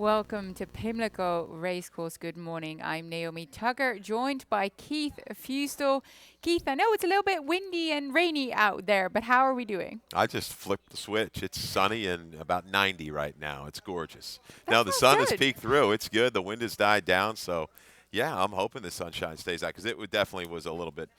Welcome to Pimlico Racecourse. Good morning. I'm Naomi Tugger, joined by Keith Fustel. Keith, I know it's a little bit windy and rainy out there, but how are we doing? I just flipped the switch. It's sunny and about 90 right now. It's gorgeous. That Now the sounds sun has good. peeked through. It's good. The wind has died down. So, yeah, I'm hoping the sunshine stays out because definitely was a little bit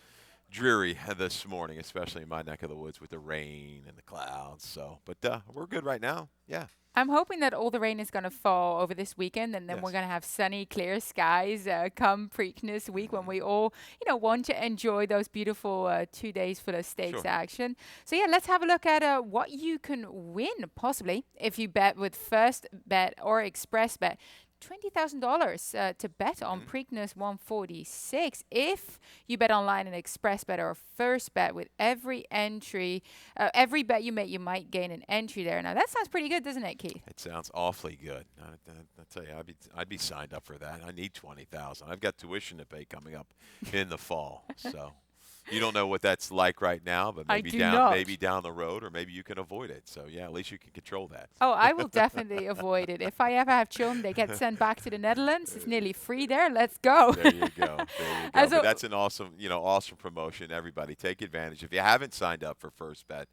dreary this morning, especially in my neck of the woods with the rain and the clouds. So, but we're good right now. Yeah. I'm hoping that all the rain is going to fall over this weekend, and then we're Yes. going to have sunny, clear skies come Preakness week when we all, want to enjoy those beautiful 2 days full of stakes Sure. action. So yeah, let's have a look at what you can win possibly if you bet with First Bet or Express Bet. $20,000 to bet on Preakness 146 if you bet online and express bet or first bet with every entry. Every bet you make, you might gain an entry there. Now, that sounds pretty good, doesn't it, Keith? It sounds awfully good. I tell you, I'd be signed up for that. I need 20,000. I've got tuition to pay coming up in the fall. So you don't know what that's like right now, but I maybe do down not. maybe down the road, or maybe you can avoid it. So yeah, at least you can control that. Oh, I will definitely avoid it. If I ever have children, they get sent back to the Netherlands. It's nearly free there. Let's go. There you go. There you go. So But that's an awesome promotion. Everybody, take advantage. If you haven't signed up for First Bet,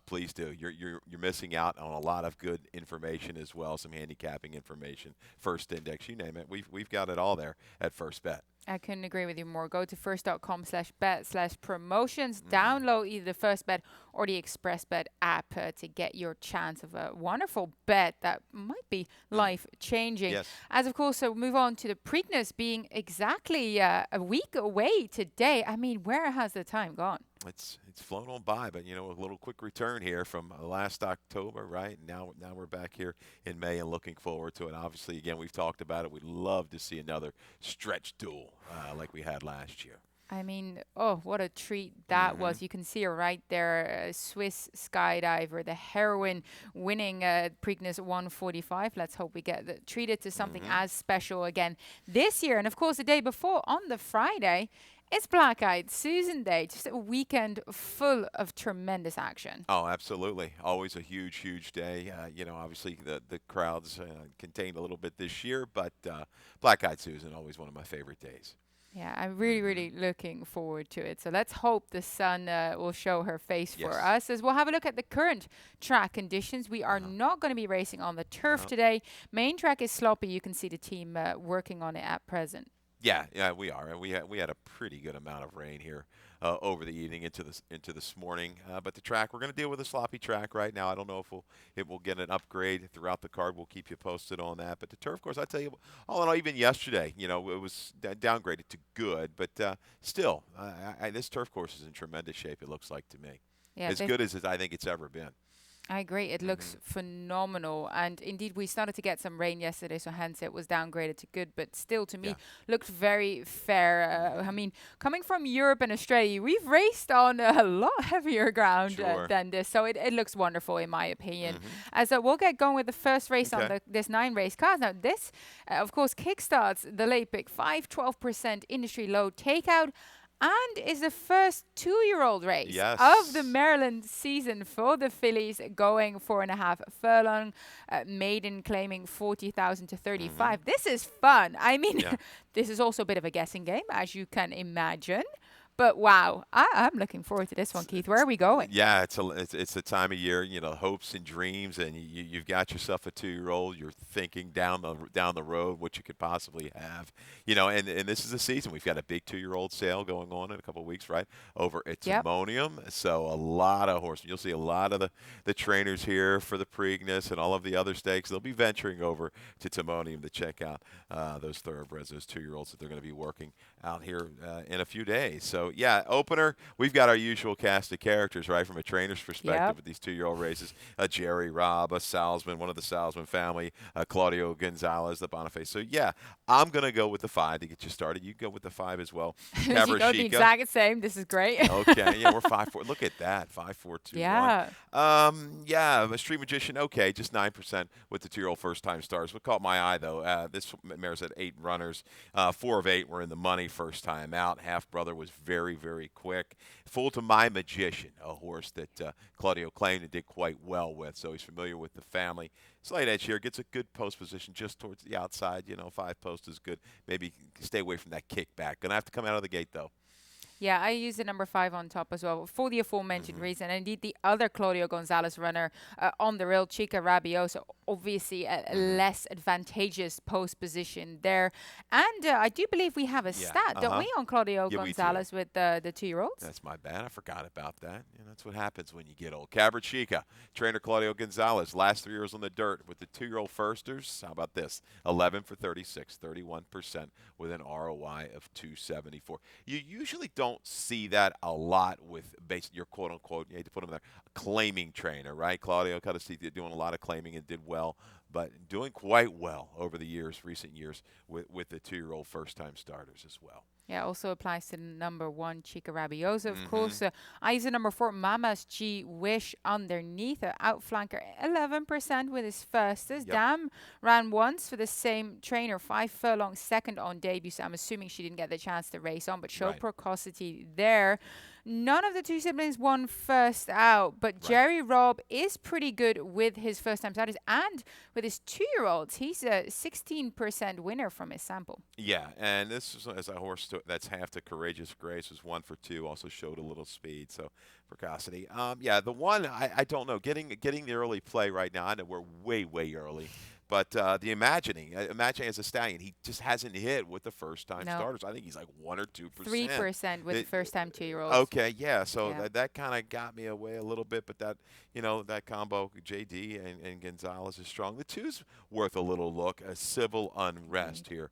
please do. You're missing out on a lot of good information as well. Some handicapping information, First Index, you name it. We've got it all there at First Bet. I couldn't agree with you more. Go to first.com/bet/promotions. Download either the First Bet or the Express Bet app to get your chance of a wonderful bet that might be life changing. Yes. As of course, so move on to the Preakness being exactly a week away today. I mean, where has the time gone? It's flown on by, but a little quick return here from last October, right? Now we're back here in May and looking forward to it. Obviously, again, we've talked about it. We'd love to see another stretch duel like we had last year. I mean, oh, what a treat that was. You can see her right there, Swiss skydiver, the heroine winning Preakness 145. Let's hope we get treated to something as special again this year. And of course, the day before, on the Friday, it's Black Eyed Susan Day, just a weekend full of tremendous action. Oh, absolutely. Always a huge day. Obviously the crowds contained a little bit this year, but Black Eyed Susan, always one of my favorite days. Yeah, I'm really looking forward to it. So let's hope the sun will show her face for Yes. us as we'll have a look at the current track conditions. We are not going to be racing on the turf today. Main track is sloppy. You can see the team working on it at present. Yeah, we are, and we had a pretty good amount of rain here over the evening into this morning. But the track, we're going to deal with a sloppy track right now. I don't know if it will get an upgrade throughout the card. We'll keep you posted on that. But the turf course, I tell you, all in all, even yesterday, it was downgraded to good, but still, this turf course is in tremendous shape. It looks like to me, Yeah, as good as I think it's ever been. I agree. It looks phenomenal. And indeed, we started to get some rain yesterday, so hence it was downgraded to good. But still, to me, Yeah. looked very fair. I mean, coming from Europe and Australia, we've raced on a lot heavier ground Sure. than this. So it looks wonderful, in my opinion. So we'll get going with the first race on Okay. this 9-race card. Now, this, of course, kickstarts the late pick 5-12% industry low takeout. And is the first 2-year-old race Yes. of the Maryland season for the fillies, going 4.5 furlong, maiden claiming 40,000 to 35. This is fun. I mean, Yeah. this is also a bit of a guessing game, as you can imagine. But wow, I'm looking forward to this one, Keith. Where are we going? Yeah, it's the time of year, hopes and dreams, and you've got yourself a 2-year-old. You're thinking down the road what you could possibly have, and this is the season. We've got a big 2-year-old sale going on in a couple of weeks, right, over at Yep. Timonium. So a lot of horses. You'll see a lot of the trainers here for the Preakness and all of the other stakes. They'll be venturing over to Timonium to check out those thoroughbreds, those 2-year-olds that they're going to be working out here in a few days. So yeah, opener, we've got our usual cast of characters, right, from a trainer's perspective Yep. with these 2-year-old races. Jerry Robb, a Salzman, one of the Salzman family, Claudio Gonzalez, the Boniface. So yeah, I'm going to go with the 5 to get you started. You go with the 5 as well. You go the Cavaricca. exact same. This is great. Okay, yeah, we're 5-4. Look at that, 5-4-2-1. Yeah. Yeah, a Street Magician, okay, just 9% with the 2-year-old first-time stars. What caught my eye, though, this mare's at 8 runners. 4 of 8 were in the money first time out. Half Brother was very very, very quick. Full to My Magician, a horse that Claudio claimed and did quite well with, so he's familiar with the family. Slight edge here, gets a good post position just towards the outside. 5 post is good. Maybe stay away from that kickback. Gonna have to come out of the gate though. Yeah, I use the number 5 on top as well for the aforementioned reason. And indeed, the other Claudio Gonzalez runner on the rail, Chica Rabiosa, obviously a less advantageous post position there. And I do believe we have a Yeah. stat, don't we, on Claudio Yeah, we do. Gonzalez with the 2-year-olds? That's my bad. I forgot about that. That's what happens when you get old. Cabra Chica, trainer Claudio Gonzalez, last 3 years on the dirt with the 2-year-old firsters. How about this? 11 for 36, 31% with an ROI of 274. You usually don't see that a lot with your quote unquote, you hate to put him there, claiming trainer, right? Claudio kind of see doing a lot of claiming and did well, but doing quite well over the recent years with the 2-year-old first time starters as well. Yeah, also applies to the number 1, Chica Rabiosa, of course. I use the number 4, Mama's G Wish underneath. Outflanker 11% with his fastest. Yep. Dam ran once for the same trainer, 5 furlongs second on debut. So I'm assuming she didn't get the chance to race on, but showed Right. precocity there. None of the 2 siblings won first out, but Right. Jerry Robb is pretty good with his first-time starters and with his 2-year-olds. He's a 16% winner from his sample. Yeah, and this is as a horse that's half the Courageous Grace, was 1 for 2, also showed a little speed, so precocity. Yeah, the one I don't know, getting the early play right now. I know we're way early, but the imagining as a stallion, he just hasn't hit with the first time No. starters. I think he's like 1 or 2%. 3% with the first-time 2-year-olds. Okay, yeah, so Yeah. that kind of got me away a little bit, but that combo JD and Gonzalez is strong. The two's worth a little look. A civil unrest here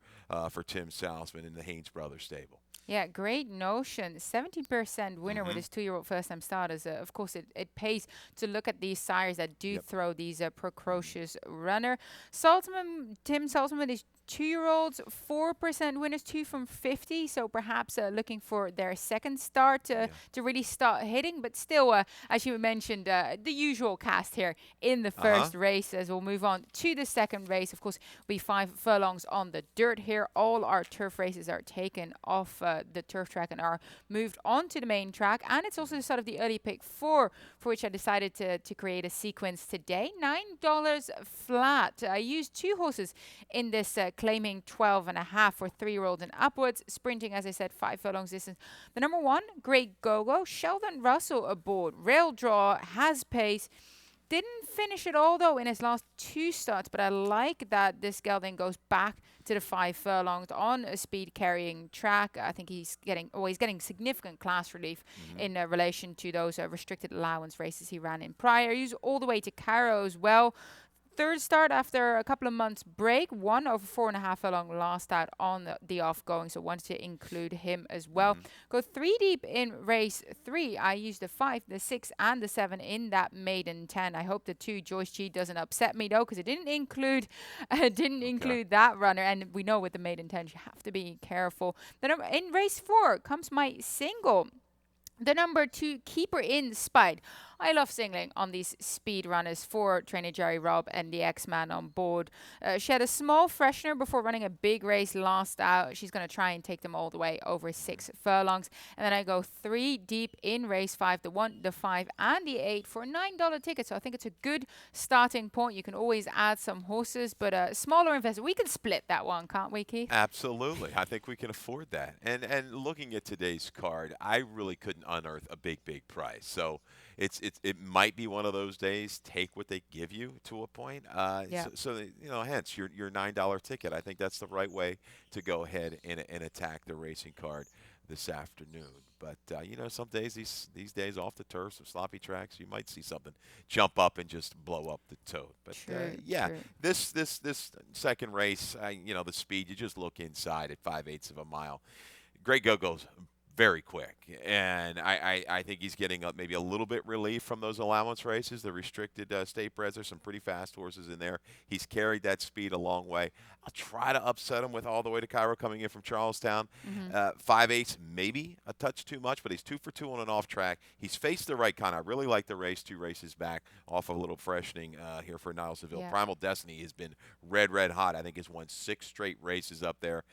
for Tim Salzman in the Haynes Brothers stable. Yeah, great notion. 70% winner with his 2-year-old first-time starters. Of course, it pays to look at these sires that do throw these precocious runner. Tim Saltzman with his 2-year-olds, 4% winners, 2 from 50. So perhaps looking for their second start to really start hitting. But still, as you mentioned, the usual cast here in the first race. As we'll move on to the second race, of course, we 5 furlongs on the dirt here. All our turf races are taken off the turf track and are moved onto the main track. And it's also sort of the early pick for which I decided to create a sequence today. $9 flat. I used 2 horses in this claiming 12.5 for 3-year-olds and upwards. Sprinting, as I said, 5 furlongs distance. The number 1, Great Go-Go. Sheldon Russell aboard. Rail draw, has pace. Didn't finish it all, though, in his last 2 starts, but I like that this gelding goes back to the 5 furlongs on a speed-carrying track. I think he's getting significant class relief in relation to those restricted allowance races he ran in prior. He's all the way to Carrow as well. 3rd start after a couple of months break, 1 over 4.5 furlong last out on the off-going, so wanted to include him as well. Go 3 deep in race 3. I used the 5, the 6, and the 7 in that maiden 10. I hope the 2 Joyce G doesn't upset me though, because it didn't include that runner, and we know with the maiden 10 you have to be careful. Then in race 4 comes my single. The number 2, Keeper in Spite. I love singling on these speed runners for trainer Jerry Robb and the X-Man on board. She had a small freshener before running a big race last out. She's going to try and take them all the way over 6 furlongs. And then I go 3 deep in race 5, the 1, the 5, and the 8 for a $9 ticket. So I think it's a good starting point. You can always add some horses, but a smaller investment. We can split that one, can't we, Keith? Absolutely. I think we can afford that. And looking at today's card, I really couldn't unearth a big price. So it might be one of those days. Take what they give you to a point. So hence your $9 ticket. I think that's the right way to go ahead and attack the racing card this afternoon. But some days these days off the turf, some sloppy tracks, you might see something jump up and just blow up the tote. But True. this second race, the speed, you just look inside at 5/8 of a mile. Great Go-Go's very quick, and I think he's getting maybe a little bit relief from those allowance races, the restricted state breds. There's some pretty fast horses in there. He's carried that speed a long way. I'll try to upset him with All the Way to Cairo coming in from Charlestown. 5/8, maybe a touch too much, but he's 2 for 2 on an off track. He's faced the right kind. I really like the race 2 races back off a little freshening here for Niles Seville. Yeah. Primal Destiny has been red hot. I think he's won 6 straight races up there.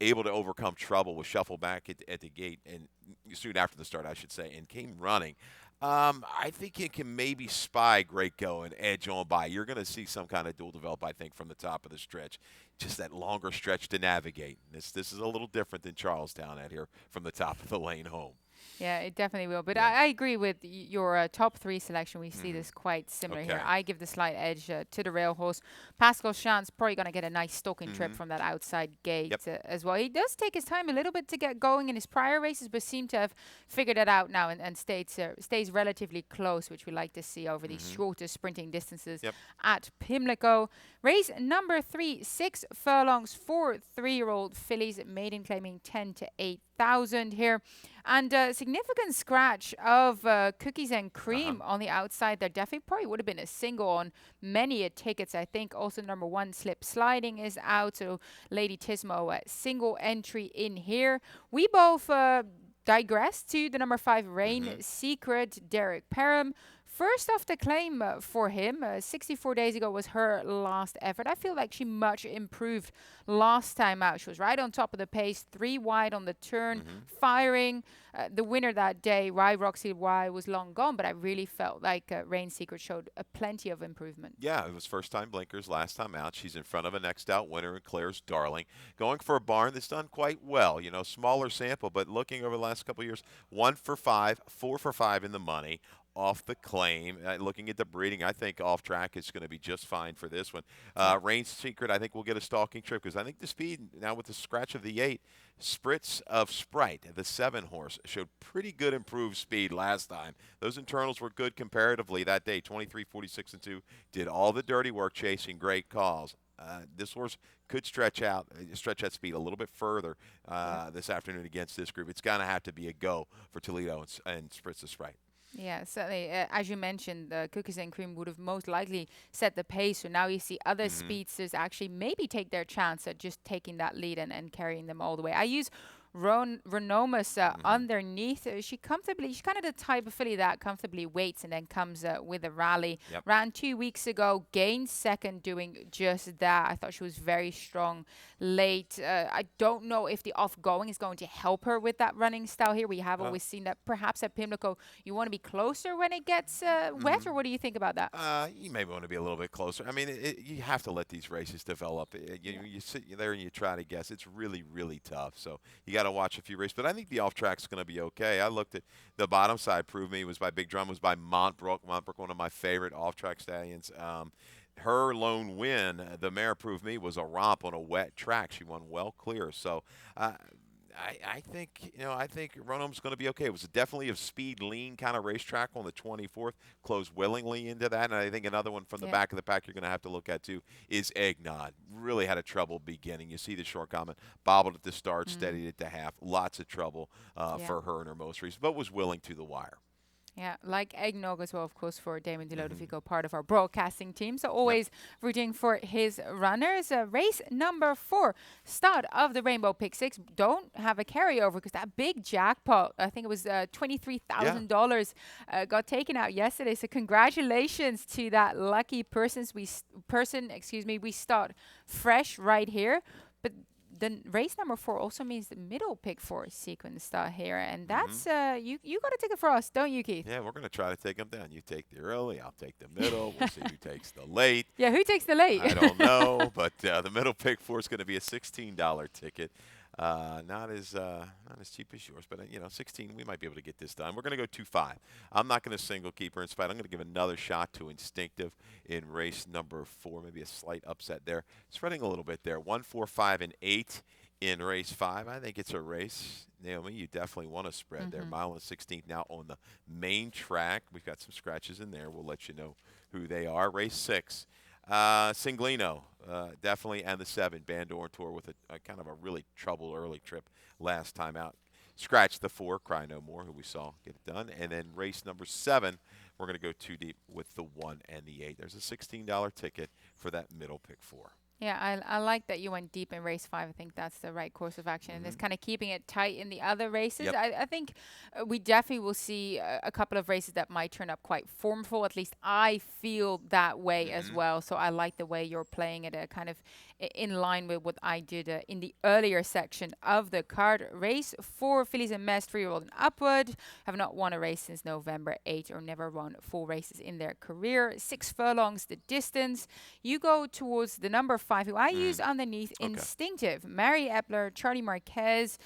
able to overcome trouble with shuffle back at the gate and soon after the start, I should say, and came running. I think it can maybe spy Great Go and edge on by. You're going to see some kind of duel develop, I think, from the top of the stretch. Just that longer stretch to navigate. This is a little different than Charlestown out here from the top of the lane home. Yeah, it definitely will. But Yeah. I agree with your top three selection. We see Hmm. this quite similar here. Okay. I give the slight edge to the rail horse. Pascal Chant's probably going to get a nice stalking trip Hmm. from that outside gate Yep. as well. He does take his time a little bit to get going in his prior races, but seem to have figured it out now and stays relatively close, which we like to see over these Hmm. shorter sprinting distances Yep. at Pimlico. Race number 3, 6 furlongs for 3-year-old fillies, maiden claiming 10 to 8,000 here. And significant scratch of Cookies and Uh-huh. Cream on the outside. There definitely probably would have been a single on many a tickets. I think also number 1 Slip Sliding is out. So Lady Tismo single entry in here. We both digress to the number 5 Rain Hmm. Secret, Derek Parham. First off the claim for him, 64 days ago was her last effort. I feel like she much improved last time out. She was right on top of the pace, 3 wide on the turn, Hmm. firing. The winner that day, Rye Roxy Y, was long gone, but I really felt like Rain Secret showed plenty of improvement. Yeah, it was first time blinkers, last time out. She's in front of a next out winner, and Claire's Darling. Going for a barn that's done quite well. Smaller sample, but looking over the last couple of years, 1 for 5, 4 for 5 in the money. Off the claim, looking at the breeding, I think off track is going to be just fine for this one. Yeah. Rain's Secret, I think we'll get a stalking trip because I think the speed now with the scratch of the 8, Spritz of Sprite, the 7 horse, showed pretty good improved speed last time. Those internals were good comparatively that day, 23, 46, and 2. Did all the dirty work chasing great calls. This horse could stretch that speed a little bit further Yeah. this afternoon against this group. It's going to have to be a go for Toledo and Spritz of Sprite. Yeah, certainly. As you mentioned, Cookies and Cream would have most likely set the pace. So now you see other Hmm. speedsters actually maybe take their chance at just taking that lead and carrying them all the way. I use Renomus Hmm. underneath. She's kind of the type of filly that comfortably waits and then comes with a rally. Yep. Ran 2 weeks ago, gained second doing just that. I thought she was very strong late. I don't know if the off-going is going to help her with that running style here. We have Uh, always seen that perhaps at Pimlico you want to be closer when it gets wet, mhm. or what do you think about that? You may want to be a little bit closer. I mean, you have to let these races develop. Yeah. You sit there and you try to guess. It's really, really tough. So you got to watch a few races. But I think the off track's going to be okay. I looked at the bottom side. Proved Me was by Big Drum. Was by Montbrook. Montbrook, one of my favorite off track stallions. Her lone win, the mare Proved Me, was a romp on a wet track. She won well clear. So. I think I think Ronom's going to be okay. It was definitely a speed lean kind of racetrack on the 24th. Closed willingly into that, and I think another one from the Yeah. back of the pack you're going to have to look at too is Eggnog. Really had a trouble beginning. You see the short comment, bobbled at the start, Mm. steadied at the half. Lots of trouble Yeah. for her in her most race, but was willing to the wire. Yeah, like eggnog as well, of course, for Damon Hmm. DeLodovico, part of our broadcasting team. So Yep. always rooting for his runners. Race number 4, start of the Rainbow Pick 6. Don't have a carryover because that big jackpot, I think it was Yeah. $23,000, got taken out yesterday. So congratulations to that lucky person. We start fresh right here. But the race number 4 also means the middle pick 4 sequence start here, and Hmm. that's you got to take it for us, don't you, Keith? Yeah, we're going to try to take them down. You take the early, I'll take the middle. We'll see who takes the late. Yeah, who takes the late? I don't know, but the middle pick 4 is going to be a $16 ticket. Not as cheap as yours, but 16. We might be able to get this done. We're going to go 2-5. I'm not going to single keep her in spite. I'm going to give another shot to Instinctive in race number 4. Maybe a slight upset there, spreading a little bit there. 1, 4, 5, and 8 in race 5. I think it's a race. Naomi, you definitely want to spread there. Hmm. Mile and 16th now on the main track. We've got some scratches in there. We'll let you know who they are. Race 6. Singlino, definitely, and the 7, Bandor Tour with a kind of a really troubled early trip last time out. Scratch the 4, Cry No More, who we saw get it done. And then race number 7, we're going to go too deep with the 1 and the 8. There's a $16 ticket for that middle pick 4. Yeah, I like that you went deep in race five. I think that's the right course of action. And it's Hmm. kind of keeping it tight in the other races. Yep. I think we definitely will see a couple of races that might turn up quite formful. At least I feel that way as Hmm. well. So I like the way you're playing it, kind of in line with what I did in the earlier section of the card. Race four, Fillies and Mess, 3-year-old and upward. Have not won a race since November 8 or never won full races in their career. 6 furlongs the distance. You go towards the number five, who I use Mm. underneath Okay. Instinctive. Mary Epler, Charlie Marquez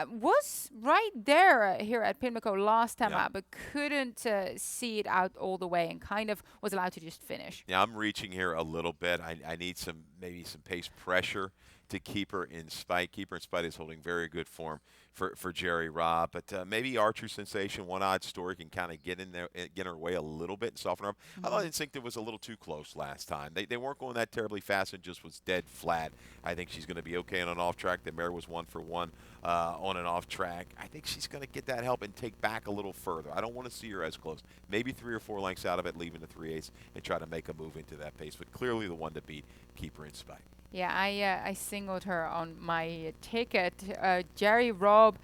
was right there here at Pimlico last time Yeah. out, but couldn't see it out all the way and kind of was allowed to just finish. Yeah, I'm reaching here a little bit. I need maybe some pace pressure to keep her in spite. Keep her in spite is holding very good form for Jerry Robb. But maybe Archer Sensation, one odd story, can kind of get in there, get her way a little bit and soften her up. I thought Mhm. Instinctive was a little too close last time. They weren't going that terribly fast and just was dead flat. I think she's going to be okay on an off track. The mare was 1 for 1 on an off track. I think she's going to get that help and take back a little further. I don't want to see her as close. Maybe 3 or 4 lengths out of it, leaving the 3/8 and try to make a move into that pace. But clearly the one to beat, keep her in spite. Yeah, I singled her on my ticket. Jerry Robb,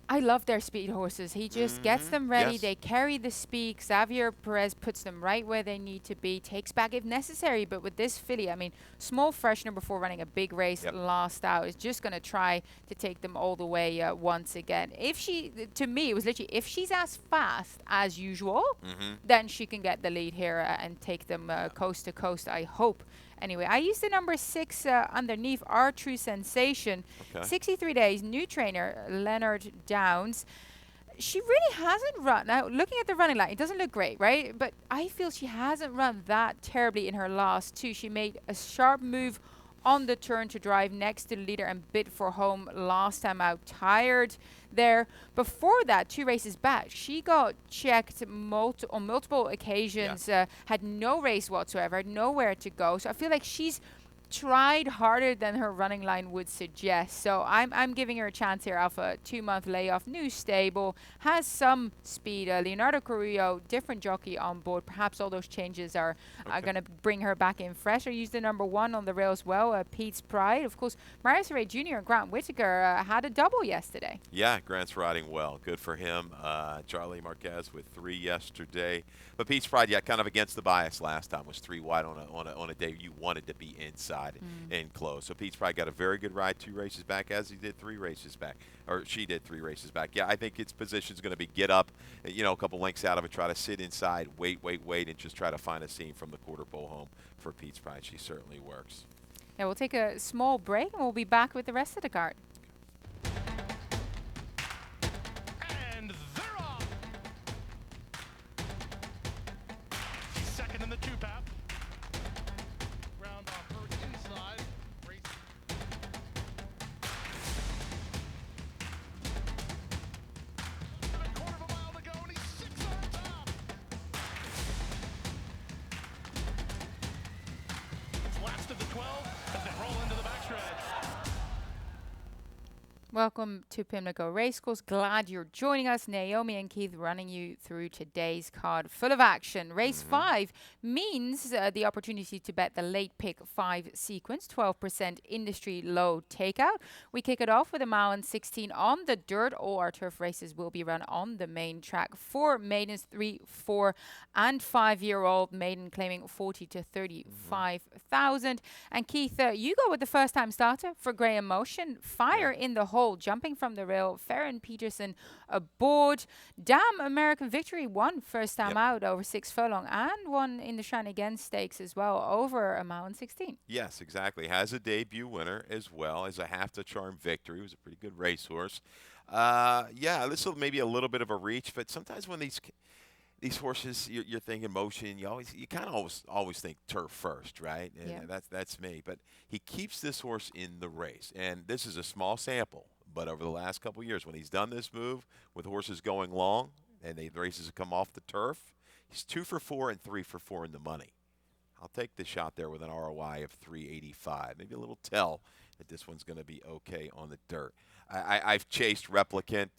I love their speed horses. He just gets Mm-hmm. them ready. Yes. They carry the speed. Xavier Perez puts them right where they need to be, takes back if necessary. But with this filly, I mean, small freshener before running a big race Yep. last out is just going to try to take them all the way once again. If she, to me, it was literally, if she's as fast as usual, Mm-hmm. then she can get the lead here and take them Yeah. coast to coast, I hope. Anyway, I used the number 6 underneath Our True Sensation. Okay. 63 days, new trainer, Leonard Downs. She really hasn't run. Now, looking at the running line, it doesn't look great, right? But I feel she hasn't run that terribly in her last two. She made a sharp move on the turn to drive next to the leader and bid for home last time out. Tired there. Before that, 2 races back, she got checked on multiple Yeah. occasions, had no race whatsoever, had nowhere to go. So I feel like she's tried harder than her running line would suggest. So I'm giving her a chance here off a 2-month layoff. New stable, has some speed. Leonardo Carrillo, different jockey on board. Perhaps all those changes are Okay. going to bring her back in fresh. I used the number 1 on the rail as well, Pete's Pride. Of course, Marius Ray Jr. and Grant Whitaker had a double yesterday. Yeah, Grant's riding well. Good for him. Charlie Marquez with 3 yesterday. But Pete's Pride, yeah, kind of against the bias last time. Was 3 wide on a day you wanted to be inside and close. So Pete's Pride got a very good ride 2 races back, as he did 3 races back. Or she did 3 races back. Yeah, I think its position's going to be get up, a couple lengths out of it, try to sit inside, wait, and just try to find a seam from the quarter pole home for Pete's Pride. She certainly works. Yeah, we'll take a small break and we'll be back with the rest of the card. And they're off. He's second in the two-path. Round off her inside. Race. A quarter of a mile to go, and he's 6 on top. It's last of the 12 as they roll into the backstretch. Welcome to Pimlico Racecourse. Glad you're joining us. Naomi and Keith running you through today's card full of action. Race 5 means the opportunity to bet the late pick 5 sequence, 12% industry low takeout. We kick it off with a mile and 16 on the dirt. All our turf races will be run on the main track. 4 maidens, 3, 4, and 5-year-old maiden claiming 40 to 35,000. And Keith, you go with the first time starter for Graham Motion. Fire in the hole, jumping from the rail. Farron Peterson aboard. Damn American Victory won first time out over 6 furlong and won in the Shine Again Stakes as well over a mile and 16. Yes, exactly. Has a debut winner as well as a half to charm victory. It was a pretty good racehorse. Yeah, this will maybe a little bit of a reach, but sometimes when these horses, you're thinking motion. You kind of always think turf first, right? And Yeah. that's me. But he keeps this horse in the race, and this is a small sample. But over the last couple of years, when he's done this move with horses going long and the races have come off the turf, he's 2 for 4 and 3 for 4 in the money. I'll take the shot there with an ROI of 385. Maybe a little tell that this one's going to be okay on the dirt. I've chased Replicant.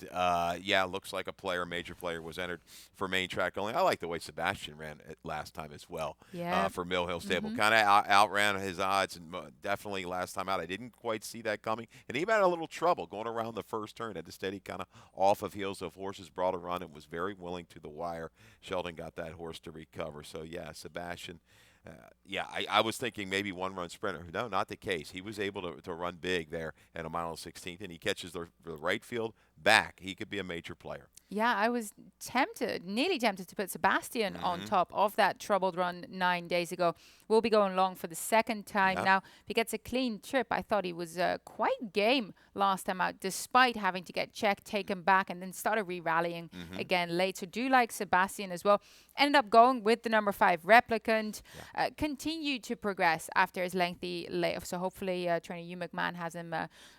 Yeah, looks like a player, major player, was entered for main track only. I like the way Sebastian ran it last time as well Yeah. for Mill Hill Stable. Mm-hmm. Kind of outran his odds, and definitely last time out, I didn't quite see that coming. And he even had a little trouble going around the first turn. Had to steady kind of off of heels of horses, brought a run, and was very willing to the wire. Sheldon got that horse to recover. So, yeah, Sebastian. Yeah, I was thinking maybe one-run sprinter. No, not the case. He was able to run big there at a mile and 16th, and he catches the right field back. He could be a major player. Yeah, I was tempted, nearly tempted to put Sebastian on top of that troubled run 9 days ago. We'll be going long for the second time Yep. now. If he gets a clean trip, I thought he was quite game last time out, despite having to get checked, taken back, and then started re-rallying again late. So do like Sebastian as well. Ended up going with the number 5 Replicant. Continued to progress after his lengthy layoff. So hopefully trainer Hugh McMahon has him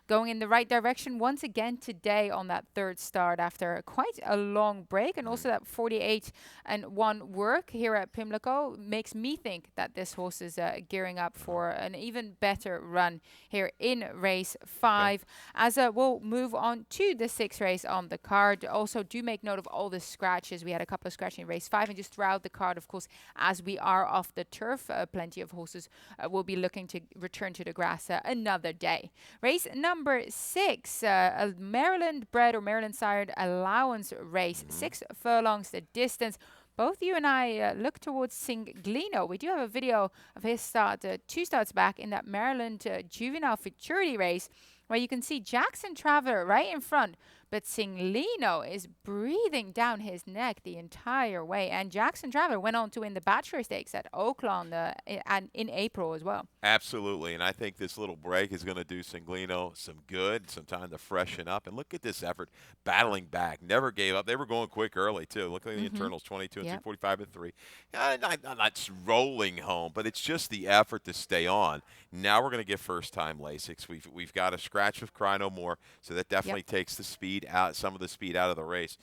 going in the right direction once again today on that third start after quite a long break. And also that 48-1 work here at Pimlico makes me think that this horse is gearing up for an even better run here in race 5. As we'll move on to the 6th race on the card. Also do make note of all the scratches. We had a couple of scratches in race 5 and just throughout the card, of course, as we are off the turf. Plenty of horses will be looking to return to the grass another day. Race number 6, a Maryland bred or Maryland sired allowance race. 6 furlongs the distance. Both you and I look towards Singlino. We do have a video of his start 2 starts back in that Maryland juvenile futurity race, where you can see Jackson Traveler right in front, but Singlino is breathing down his neck the entire way. And Jackson Traveler went on to win the Bachelor Stakes at Oakland in April as well. Absolutely, and I think this little break is going to do Singlino some good, some time to freshen up. And look at this effort, battling back, never gave up. They were going quick early, too. Look at the internals, 22 and 2, 45 and 3. Not rolling home, but it's just the effort to stay on. Now we're going to get first-time Lasix. We've got a scratch with Cry No More, so that definitely takes the speed out, some of the speed out of the race.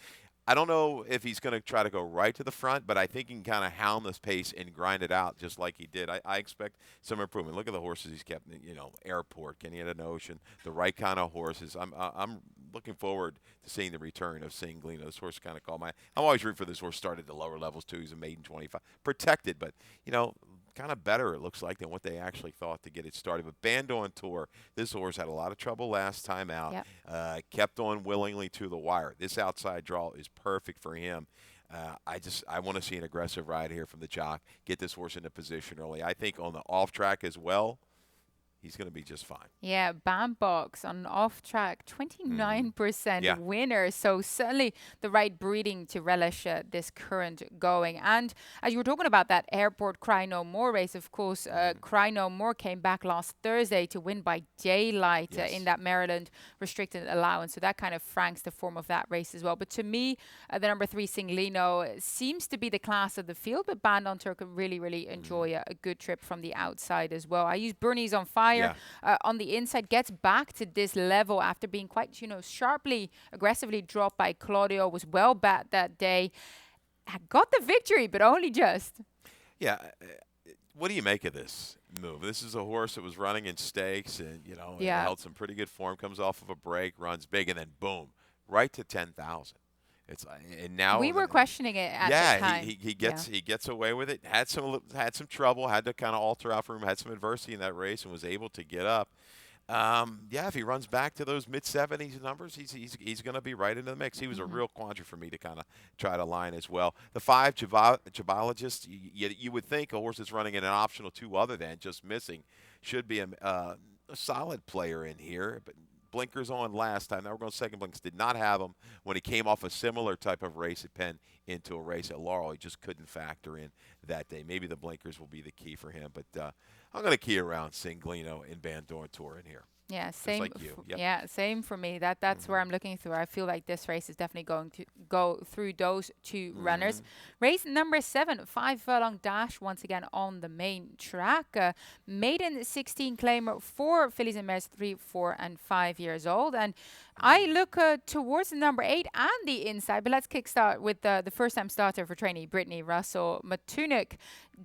I don't know if he's going to try to go right to the front, but I think he can kind of hound this pace and grind it out just like he did. I expect some improvement. Look at the horses he's kept. Airport, Kenny at an Ocean, the right kind of horses. I'm looking forward to seeing the return of Singlino. This horse kind of called I'm always rooting for this horse. Started at the lower levels too. He's a maiden 25, protected, but kind of better, it looks like, than what they actually thought to get it started. But Band on Tour, this horse had a lot of trouble last time out. Kept on willingly to the wire. This outside draw is perfect for him. I want to see an aggressive ride here from the jock. Get this horse into position early. I think on the off track as well, he's going to be just fine. Yeah, Bandbox on off track, 29% winner. So certainly the right breeding to relish this current going. And as you were talking about that Airport Cry No More race, of course, Cry No More came back last Thursday to win by daylight in that Maryland restricted allowance. So that kind of franks the form of that race as well. But to me, the number 3 Singlino seems to be the class of the field, but Band on Tour could really, really enjoy a good trip from the outside as well. I use Bernie's on Fire. On the inside, gets back to this level after being quite, sharply, aggressively dropped by Claudio, was well bat that day. Got the victory, but only just. Yeah. What do you make of this move? This is a horse that was running in stakes and, held some pretty good form, comes off of a break, runs big, and then boom, right to 10,000. And now we were questioning it at the time. He gets away with it. Had some trouble. Had to kind of alter out for him. Had some adversity in that race and was able to get up. If he runs back to those mid-70s numbers, he's going to be right into the mix. He was a real quandary for me to kind of try to line as well. The 5 Jabologist, you would think a horse that's running in an optional 2 other than just missing should be a solid player in here, but blinkers on last time. Now we're going second blinkers. Did not have him when he came off a similar type of race at Penn into a race at Laurel. He just couldn't factor in that day. Maybe the blinkers will be the key for him. But I'm going to key around Singlino and Bandor Tour in here. Yeah, same. Like you. Yep. Yeah, same for me. That's where I'm looking through. I feel like this race is definitely going to go through those 2 runners. Race number 7, 5 furlong dash once again on the main track. Maiden 16 claimer for fillies and mares 3, 4, and 5 years old. And I look towards the number 8 and the inside, but let's kickstart with the first-time starter for trainee Brittany Russell Matunuck.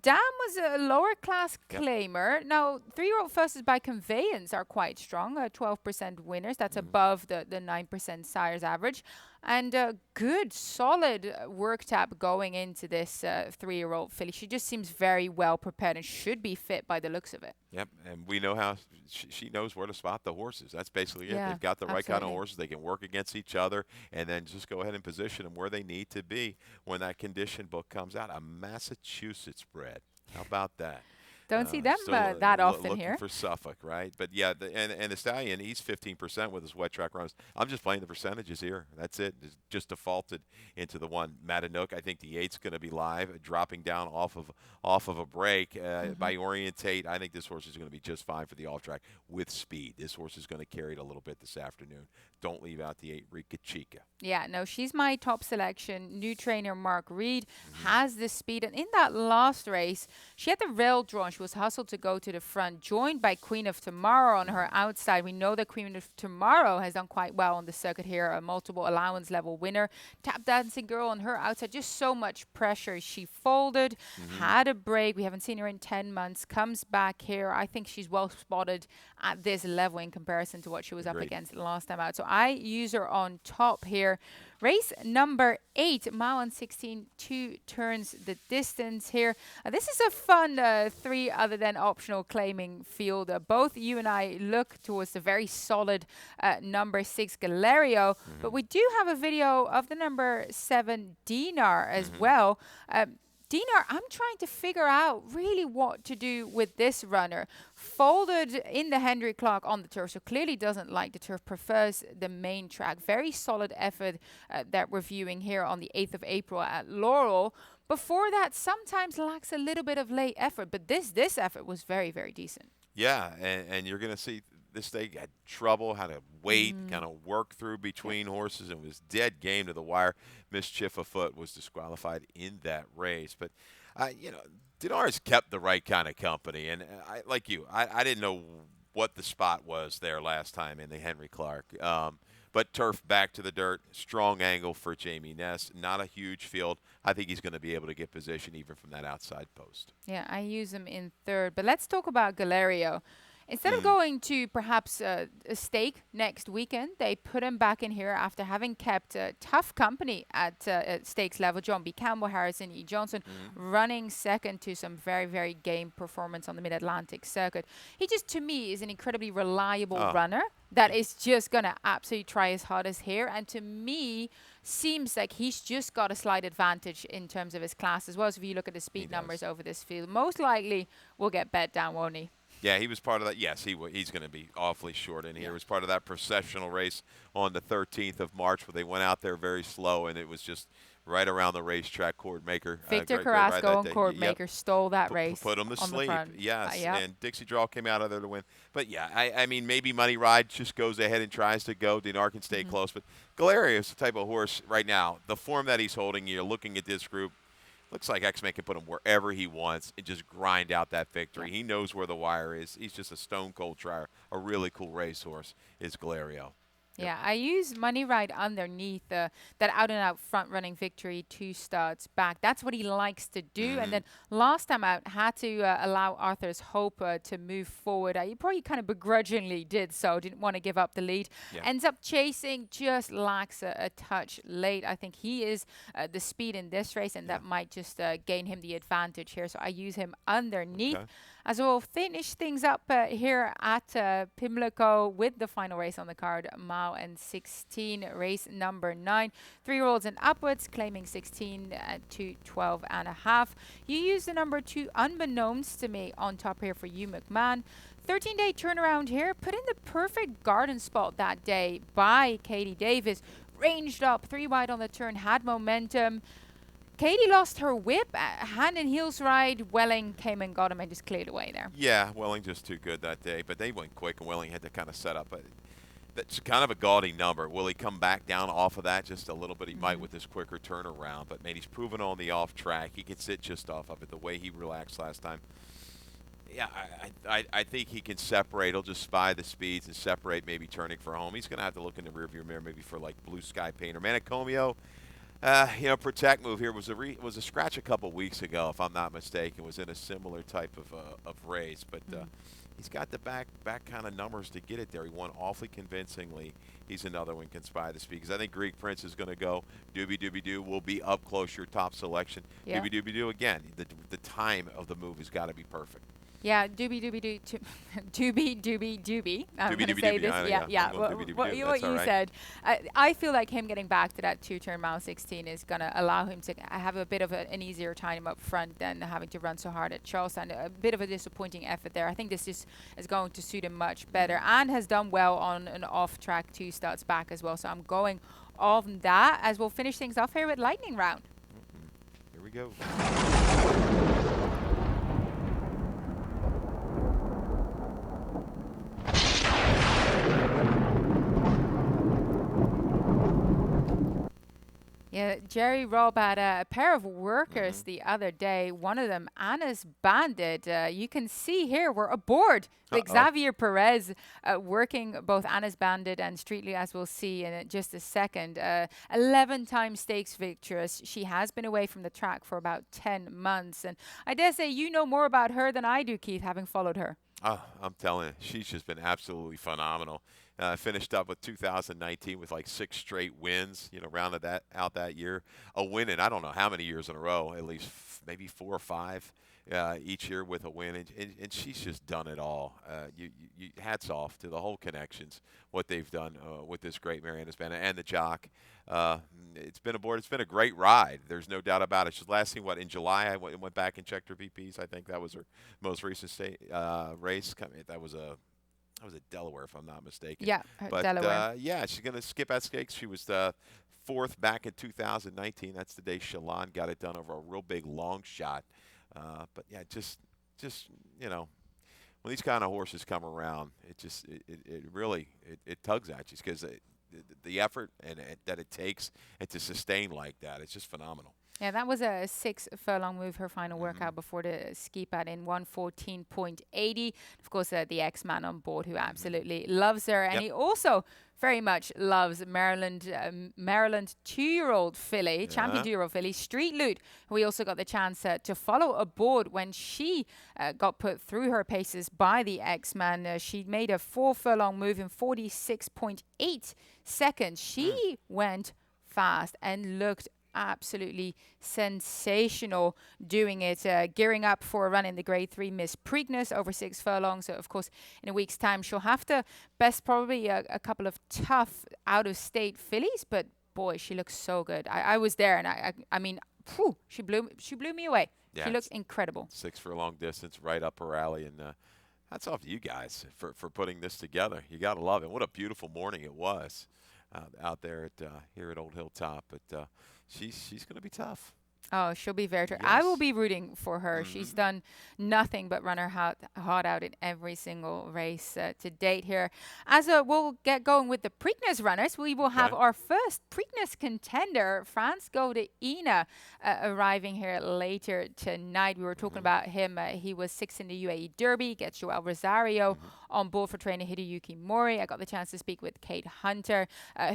Dam was a lower class Yep. claimer. Now, 3-year-old Fusses by Conveyance are quite strong, 12% winners. That's above the 9% sires average. And good, solid work tap going into this 3-year-old filly. She just seems very well prepared and should be fit by the looks of it. Yep, and we know how she knows where to spot the horses. That's basically it. Yeah, They've got the right kind of absolutely. horses. They can work against each other and then just go ahead and position them where they need to be when that condition book comes out. A Massachusetts bred. How about that? Don't see them Still that often looking here. for Suffolk, right? But yeah, and the Stallion, he's 15% with his wet track runs. I'm just playing the percentages here. That's it. Just defaulted into the one. Matanook, I think the 8's going to be live, dropping down off of a break by Orientate. I think this horse is going to be just fine for the off track with speed. This horse is going to carry it a little bit this afternoon. Don't leave out the 8 Rika Chica. Yeah, no, she's my top selection. New trainer Mark Reed has the speed. And in that last race, she had the rail drawn. She was hustled to go to the front, joined by Queen of Tomorrow on her outside. We know that Queen of Tomorrow has done quite well on the circuit here, a multiple allowance level winner. Tap Dancing Girl on her outside, just so much pressure. She folded, had a break. We haven't seen her in 10 months, comes back here. I think she's well spotted at this level in comparison to what she was up Agreed. against last time out. So I use her on top here. Race number 8, mile and 16, 2 turns the distance here. This is a fun 3 other than optional claiming field. Both you and I look towards the very solid number 6 Galerio, but we do have a video of the number 7 Dinar as well. Dinar, I'm trying to figure out really what to do with this runner. Folded in the Henry Clark on the turf, so clearly doesn't like the turf, prefers the main track. Very solid effort that we're viewing here on the 8th of April at Laurel. Before that, sometimes lacks a little bit of late effort, but this effort was very, very decent. Yeah, and you're going to see this day had trouble, had to wait, kind of work through between horses, and was dead game to the wire. Mischief afoot was disqualified in that race. But, Dinar's kept the right kind of company. And like you, I didn't know what the spot was there last time in the Henry Clark. But turf back to the dirt, strong angle for Jamie Ness. Not a huge field. I think he's going to be able to get position even from that outside post. Yeah, I use him in third. But let's talk about Galerio. Instead of going to perhaps a stake next weekend, they put him back in here after having kept tough company at stakes level. John B. Campbell, Harrison E. Johnson, running second to some very, very game performance on the Mid-Atlantic circuit. He just, to me, is an incredibly reliable runner that is just going to absolutely try his hardest here. And to me, seems like he's just got a slight advantage in terms of his class as well. So if you look at the speed numbers over this field, most likely will get bet down, won't he? Yeah, he was part of that. Yes, he's going to be awfully short in here. He was part of that processional race on the 13th of March where they went out there very slow, and it was just right around the racetrack. Cordmaker. Victor Carrasco and Cordmaker stole that race. Put him to sleep. Yes, yep. And Dixie Draw came out of there to win. But, yeah, I mean, maybe Money Ride just goes ahead and tries to go. Dinar can stay close. But Galerio is the type of horse right now, the form that he's holding, you're looking at this group, looks like X-Men can put him wherever he wants and just grind out that victory. He knows where the wire is. He's just a stone-cold trier. A really cool racehorse is Galerio. Yeah, I use Money Ride underneath that out-and-out front-running victory 2 starts back. That's what he likes to do. And then last time out, had to allow Arthur's Hope to move forward. He probably kind of begrudgingly did so, didn't want to give up the lead. Yeah. Ends up chasing, just lacks a touch late. I think he is the speed in this race, and that might just gain him the advantage here. So I use him underneath. Okay. As we'll finish things up here at Pimlico with the final race on the card, mile and 16, race number 9. 3-year-olds and upwards, claiming 16 to 12 and a half. You use the number 2, unbeknownst to me, on top here for you, McMahon. 13-day turnaround here. Put in the perfect garden spot that day by Katie Davis. Ranged up, 3 wide on the turn, had momentum. Katie lost her whip, hand and heels ride. Welling came and got him and just cleared away there. Yeah, Welling just too good that day, but they went quick, and Welling had to kind of set up. But that's kind of a gaudy number. Will he come back down off of that just a little bit? He might with this quicker turnaround, but man, he's proven on the off track. He can sit just off of it the way he relaxed last time. Yeah, I think he can separate. He'll just spy the speeds and separate, maybe turning for home. He's going to have to look in the rearview mirror maybe for like Blue Sky Painter. Manicomio, Protect move here was a scratch a couple weeks ago, if I'm not mistaken. Was in a similar type of race, but he's got the back kind of numbers to get it there. He won awfully convincingly. He's another one can spy the speed because I think Greek Prince is going to go. Doobie Doobie Doo will be up close, your top selection. Yeah. Doobie Doobie Doo again. The time of the move has got to be perfect. Yeah, doobie doobie doo, doobie doobie doobie. I'm Doobie gonna doobie say doobie. this. Yeah, I'm yeah. going What, doobie doobie what, doo. what That's all you right. said. I feel like him getting back to that two-turn mile 16 is gonna allow him to have a bit of an easier time up front than having to run so hard at Charleston. A bit of a disappointing effort there. I think this is going to suit him much better and has done well on an off-track 2 starts back as well. So I'm going on that as we'll finish things off here with lightning round. Here we go. Yeah, Jerry Robb had a pair of workers the other day. One of them, Anna's Bandit. You can see here we're aboard with Xavier Perez working both Anna's Bandit and Streetly, as we'll see in just a second. 11-time stakes victorious. She has been away from the track for about 10 months. And I dare say you know more about her than I do, Keith, having followed her. Oh, I'm telling you, she's just been absolutely phenomenal. Finished up with 2019 with like 6 straight wins, rounded that out that year. A win in I don't know how many years in a row, at least maybe 4 or 5 each year with a win. And she's just done it all. Hats off to the whole Connections, what they've done with this great Mariana's Bandit and the jock. It's been aboard. It's been a great ride. There's no doubt about it. She's last seen, in July, I went back and checked her VPs. I think that was her most recent race. That was Delaware, if I'm not mistaken. Yeah, But Delaware. yeah, she's going to skip at stakes. She was 4th back in 2019. That's the day Shalon got it done over a real big long shot. But yeah, just when these kind of horses come around, it really tugs at you because the effort that it takes and to sustain like that, it's just phenomenal. Yeah, that was a 6 furlong move, her final workout before the ski pad in 1:14.80. Of course, the X-Man on board who absolutely loves her. And he also very much loves Maryland 2-year-old filly, champion 2-year-old filly, Street Loot, who we also got the chance to follow aboard when she got put through her paces by the X-Man. She made a 4 furlong move in 46.8 seconds. She went fast and looked absolutely sensational doing it, gearing up for a run in the Grade 3 Miss Preakness over 6 furlongs. So, of course, in a week's time, she'll have to best probably a couple of tough out-of-state fillies, but boy, she looks so good. I was there, and I mean, she blew me away. Yeah, she looks incredible. 6 furlong distance, right up her alley, and hats off to you guys for putting this together. You got to love it. What a beautiful morning it was out there here at Old Hilltop, but she's going to be tough. Oh, she'll be very Yes. I will be rooting for her. She's done nothing but run her heart out in every single race to date here. As we'll get going with the Preakness runners, we will have our first Preakness contender, France Godeina, arriving here later tonight. We were talking about him. He was 6th in the UAE Derby, gets Joel Rosario on board for trainer Hideyuki Mori. I got the chance to speak with Kate Hunter,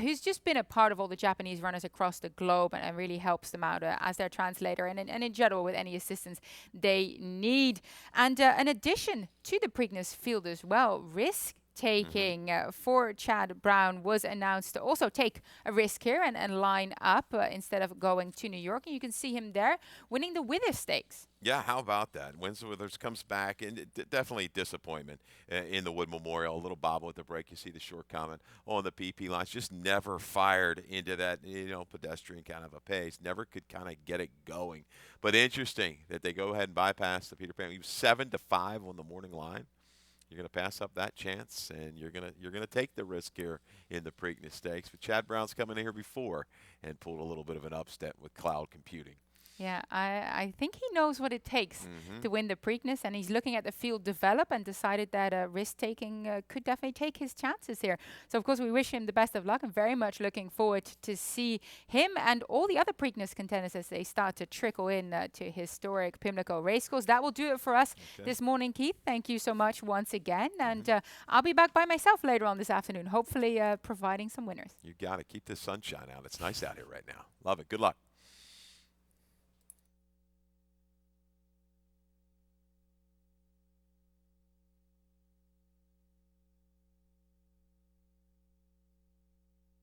who's just been a part of all the Japanese runners across the globe and really helps them out as their translator and in general with any assistance they need. And an addition to the Preakness field as well, risk taking for Chad Brown was announced to also take a risk here and line up instead of going to New York. And you can see him there winning the Withers Stakes. Yeah, how about that? Winston Withers comes back, and definitely disappointment in the Wood Memorial. A little bobble at the break. You see the short comment on the PP lines. Just never fired into that, pedestrian kind of a pace. Never could kind of get it going. But interesting that they go ahead and bypass the Peter Pan. He was 7-5 on the morning line. You're going to pass up that chance, and you're gonna take the risk here in the Preakness Stakes. But Chad Brown's coming in here before and pulled a little bit of an upset with Cloud Computing. Yeah, I think he knows what it takes to win the Preakness, and he's looking at the field develop and decided that risk-taking could definitely take his chances here. So, of course, we wish him the best of luck. I'm very much looking forward to see him and all the other Preakness contenders as they start to trickle in to historic Pimlico racecourse. That will do it for us this morning, Keith. Thank you so much once again, and I'll be back by myself later on this afternoon, hopefully providing some winners. You got to keep the sunshine out. It's nice out here right now. Love it. Good luck.